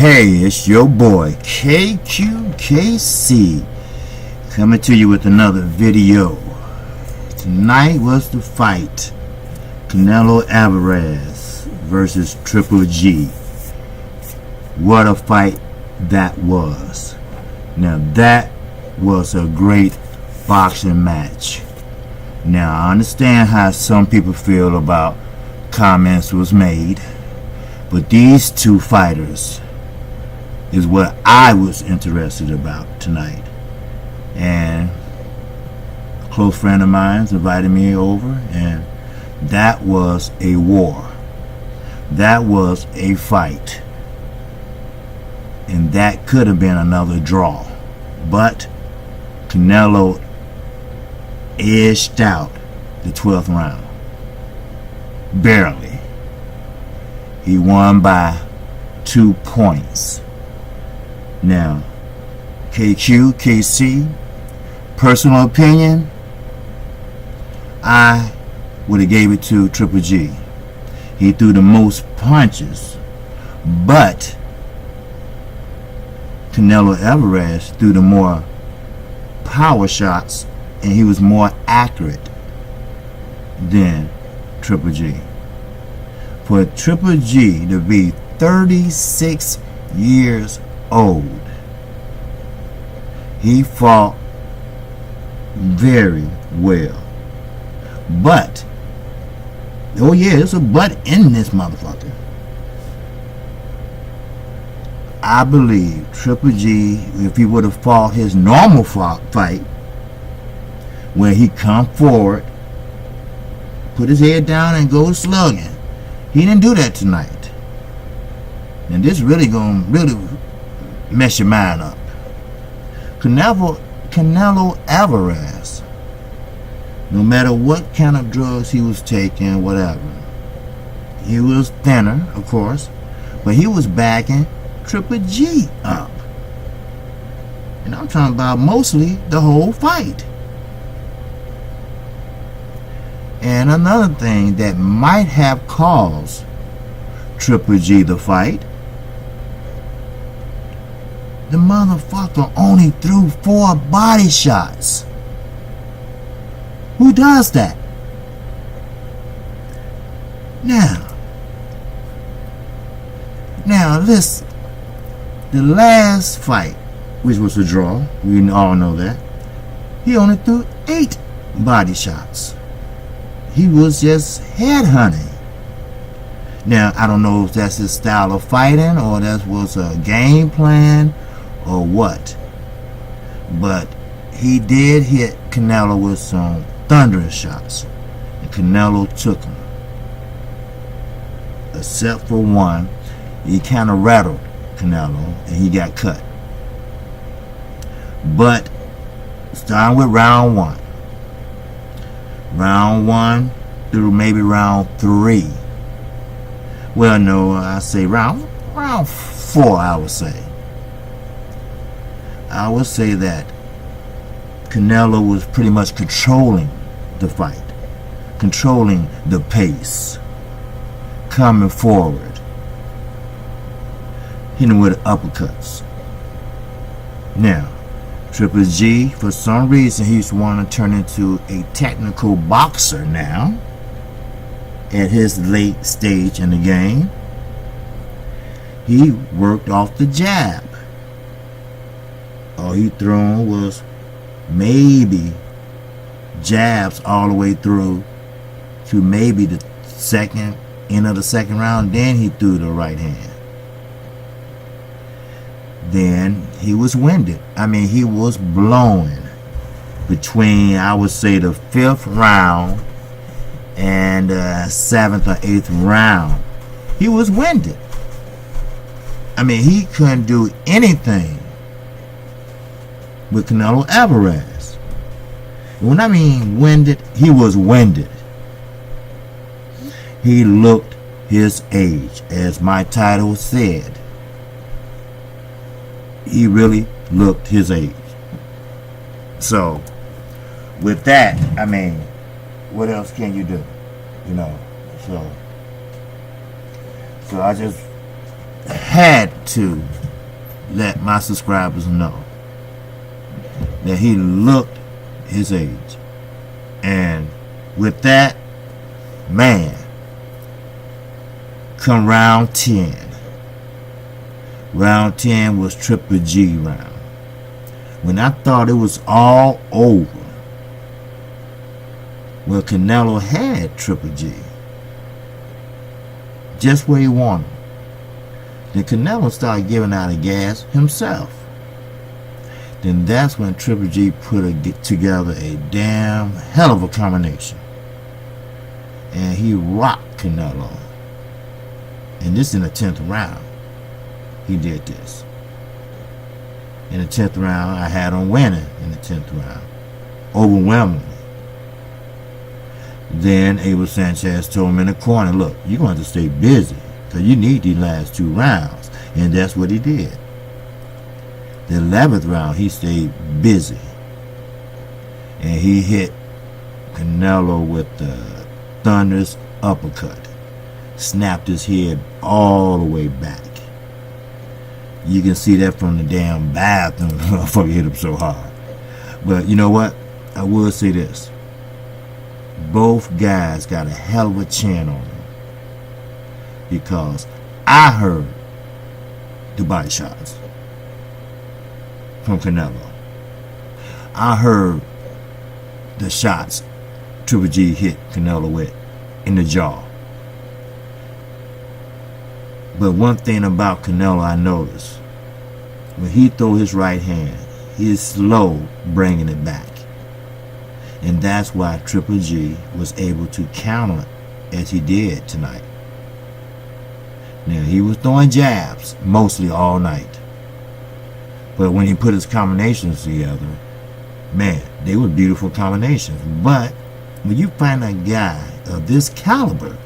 Hey, it's your boy KQKC coming to you with another video. Tonight was the fight, Canelo Alvarez versus Triple G. What a fight that was. Now that was a great boxing match. Now I understand how some people feel about comments was made, but these two fighters is what I was interested about tonight. And a close friend of mine invited me over, and that was a war. That was a fight. And that could have been another draw. But Canelo edged out the 12th round. Barely. He won by 2 points. Now, KC, personal opinion, I would have gave it to Triple G. He threw the most punches, but Canelo Alvarez threw the more power shots, and he was more accurate than Triple G. For Triple G to be 36 years old, he fought very well. But, oh yeah, there's a but in this motherfucker. I believe Triple G, if he would have fought his normal fight, where he come forward, put his head down and go slugging, he didn't do that tonight. And this really gonna mess your mind up. Canelo Alvarez, no matter what kind of drugs he was taking, whatever, he was thinner, of course, but he was backing Triple G up. And I'm talking about mostly the whole fight. And another thing that might have caused Triple G to fight, the motherfucker only threw 4 body shots. Who does that? Now this, the last fight, which was a draw, we all know that, he only threw 8 body shots. He was just headhunting. Now, I don't know if that's his style of fighting, or that was a game plan, or what, but he did hit Canelo with some thunderous shots, and Canelo took him, except for one. He kind of rattled Canelo and he got cut. But starting with round 1 through maybe round 3, well, no, I say round 4, I would say that Canelo was pretty much controlling the fight, controlling the pace, coming forward, hitting with uppercuts. Now, Triple G, for some reason, he's wanting to turn into a technical boxer now, at his late stage in the game. He worked off the jab. All he thrown was maybe jabs all the way through to maybe the end of the second round. Then he threw the right hand. Then he was winded. I mean, he was blowing between, I would say, the 5th round and 7th or 8th round, he was winded. I mean, he couldn't do anything with Canelo Alvarez. When I mean winded, he was winded. He looked his age, as my title said. He really looked his age. So, with that, I mean, what else can you do? You know, so I just had to let my subscribers know that he looked his age. And with that, man, come round 10. Round 10 was Triple G round. When I thought it was all over, well, Canelo had Triple G just where he wanted. Then Canelo started giving out of gas himself. Then that's when Triple G put together a damn hell of a combination. And he rocked Canelo. And this in the 10th round. He did this. In the 10th round, I had him winning in the 10th round. Overwhelmingly. Then Abel Sanchez told him in the corner, look, you're going to stay busy because you need these last 2 rounds. And that's what he did. The 11th round, he stayed busy. And he hit Canelo with the thunderous uppercut. Snapped his head all the way back. You can see that from the damn bathroom. Motherfucker hit him so hard. But you know what? I will say this. Both guys got a hell of a chin on them. Because I heard the body shots from Canelo. I heard the shots Triple G hit Canelo with in the jaw. But one thing about Canelo I noticed, when he throw his right hand, he is slow bringing it back. And that's why Triple G was able to counter as he did tonight. Now, he was throwing jabs mostly all night. But when he put his combinations together, man, they were beautiful combinations. But when you find a guy of this caliber,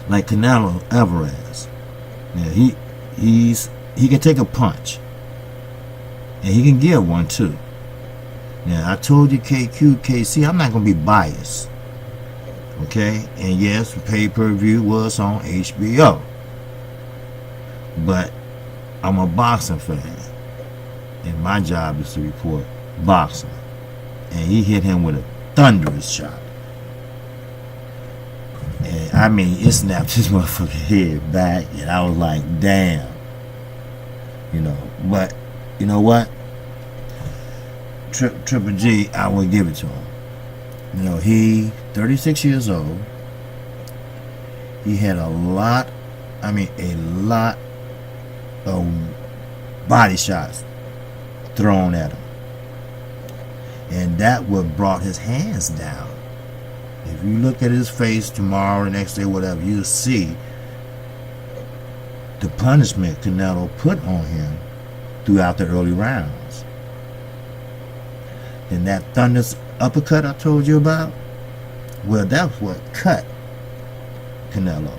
like Canelo Alvarez, yeah, he can take a punch, and he can give one too. Now I told you KC, I'm not gonna be biased, okay? And yes, pay-per-view was on HBO, but I'm a boxing fan, and my job is to report boxing. And he hit him with a thunderous shot. And I mean, it snapped his motherfucking head back, and I was like, damn. You know, but you know what? Triple G, I will give it to him. You know, he 36 years old. He had a lot of body shots thrown at him. And that what brought his hands down. If you look at his face tomorrow, the next day, whatever, you'll see the punishment Canelo put on him throughout the early rounds. And that thunderous uppercut I told you about, well, that's what cut Canelo.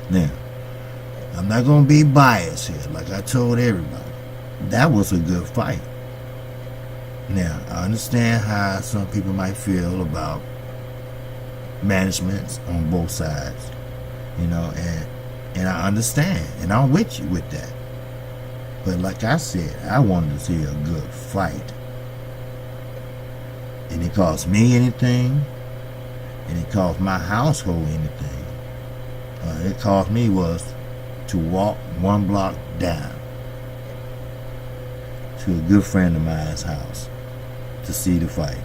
Now, I'm not going to be biased here, like I told everybody. That was a good fight. Now, I understand how some people might feel about managements on both sides, you know, and I understand, and I'm with you with that. But like I said, I wanted to see a good fight. And it cost me anything, and it cost my household anything. It cost me was to walk 1 block down to a good friend of mine's house to see the fight.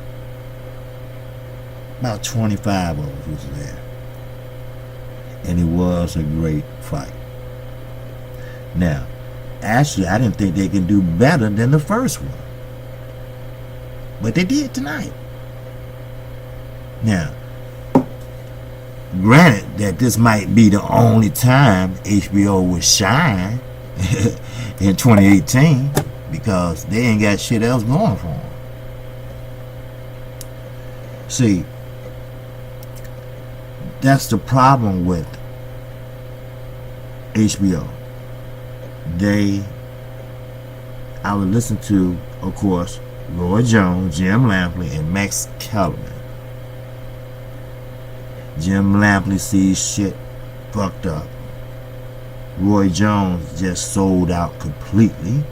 About 25 of us was there. And it was a great fight. Now, actually, I didn't think they could do better than the first one. But they did tonight. Now, granted that this might be the only time HBO will shine in 2018 because they ain't got shit else going for them. See, that's the problem with HBO. I would listen to, of course, Roy Jones, Jim Lampley, and Max Kellerman. Jim Lampley sees shit fucked up. Roy Jones just sold out completely.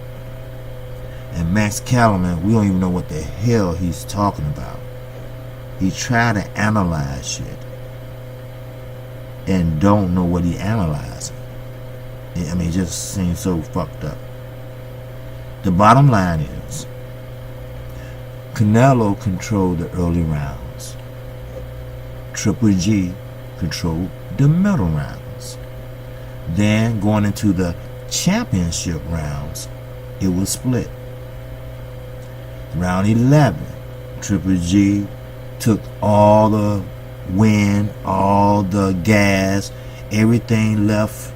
And Max Kellerman, we don't even know what the hell he's talking about. He tried to analyze shit and don't know what he analyzing. I mean, it just seems so fucked up. The bottom line is, Canelo controlled the early rounds. Triple G controlled the middle rounds. Then going into the championship rounds, it was split. Round 11, Triple G took all the wind, all the gas, everything left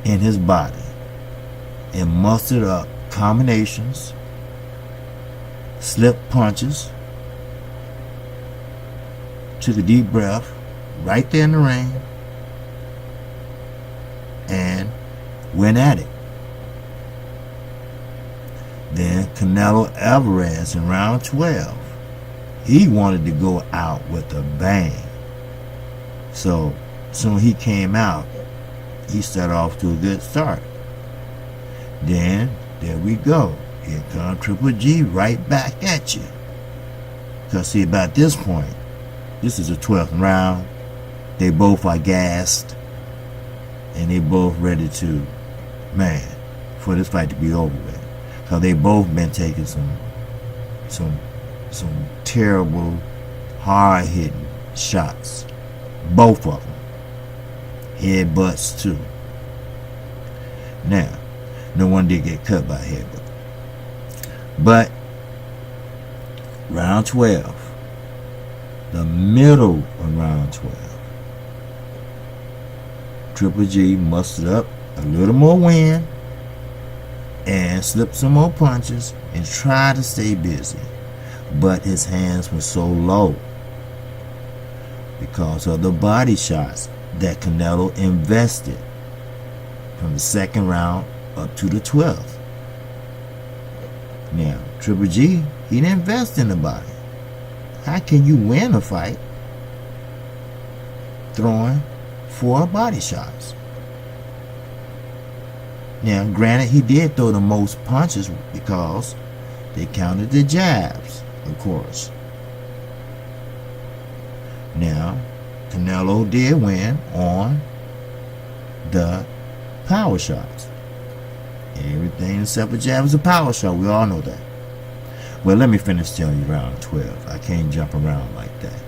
in his body and mustered up combinations, slip punches, took a deep breath right there in the ring and went at it. Then Canelo Alvarez in round 12, he wanted to go out with a bang. So soon he came out, he started off to a good start. Then there we go. Here comes Triple G right back at you. Because see, about this point, this is the 12th round. They both are gassed. And they both ready to, man, for this fight to be over with. Because they both been taking some terrible, hard-hitting shots. Both of them. Headbutts too. Now, no one did get cut by a headbutt. But round 12, the middle of round 12, Triple G mustered up a little more wind and slipped some more punches and tried to stay busy. But his hands were so low because of the body shots that Canelo invested from the second round up to the 12th. Now, Triple G, he didn't invest in the body. How can you win a fight throwing 4 body shots? Now, granted, he did throw the most punches because they counted the jabs, of course. Now, Canelo did win on the power shots. Everything except for jab is a power shot. We all know that. Well, let me finish telling you round 12. I can't jump around like that.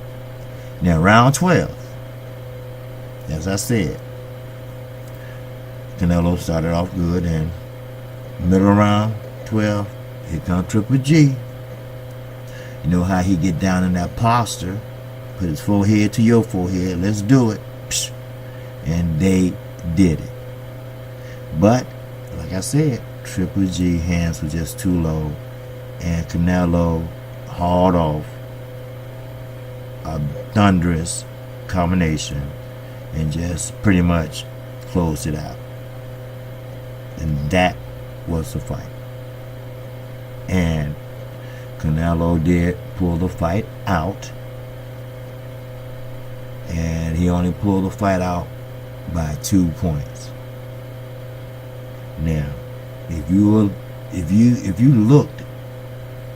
Now, round 12, as I said, Canelo started off good, and middle of round 12, here comes Triple G. You know how he get down in that posture, put his forehead to your forehead, let's do it. Psh, and they did it. But, like I said, Triple G hands were just too low, and Canelo hauled off a thunderous combination and just pretty much closed it out. And that was the fight. And Canelo did pull the fight out, and he only pulled the fight out by 2 points. Now, if you looked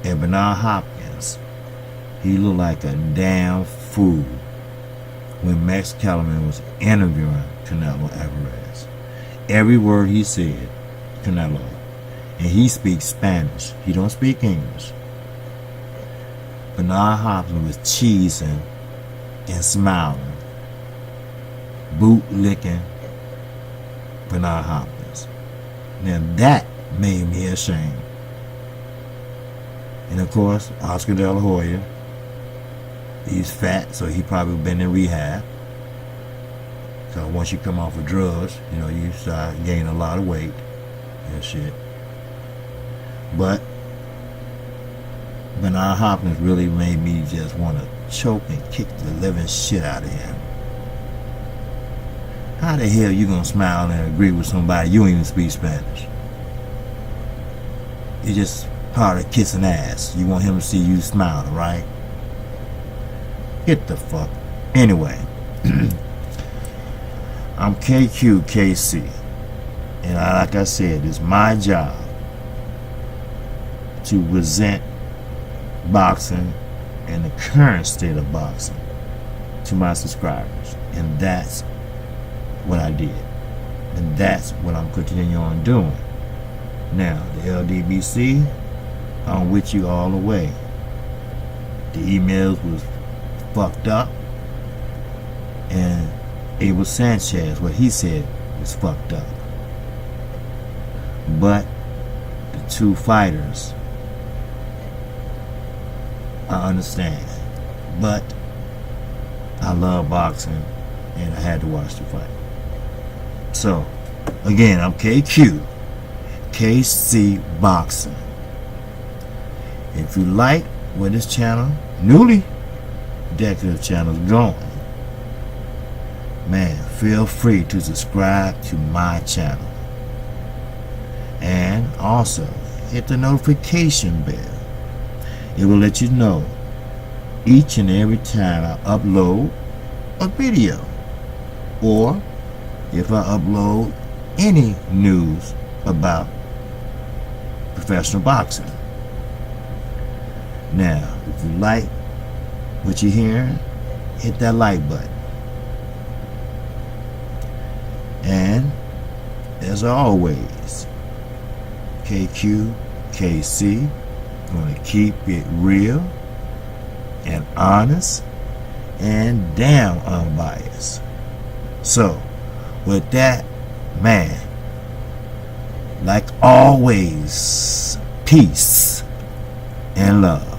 at Bernard Hopkins, he looked like a damn fool when Max Kellerman was interviewing Canelo Alvarez. Every word he said, Canelo, and he speaks Spanish. He don't speak English. Bernard Hopkins was cheesing and smiling, boot licking Bernard Hopkins. Now that made me ashamed. And of course, Oscar De La Hoya, He's fat, so he probably been in rehab. So once you come off of drugs, you know, you start gaining a lot of weight and shit. But Bernard Hopkins really made me just want to choke and kick the living shit out of him. How the hell you gonna smile and agree with somebody you don't even speak Spanish? It's just part of kissing ass. You want him to see you smiling, right? Get the fuck. Anyway, I'm KQKC, and like I said, it's my job to present boxing and the current state of boxing to my subscribers, and that's what I did, and that's what I'm continuing on doing. Now the LDBC, I'm with you all the way. The emails was fucked up, and Abel Sanchez, what he said was fucked up, but the two fighters, I understand, but I love boxing and I had to watch the fight. So again, I'm KC Boxing. If you like where this channel, newly decorative channel, is going, man, feel free to subscribe to my channel, and also hit the notification bell. It will let you know each and every time I upload a video, or if I upload any news about professional boxing. Now, if you like what you're hearing, hit that like button. And as always, KQKC, gonna keep it real and honest and damn unbiased. So with that, man, like always, peace and love.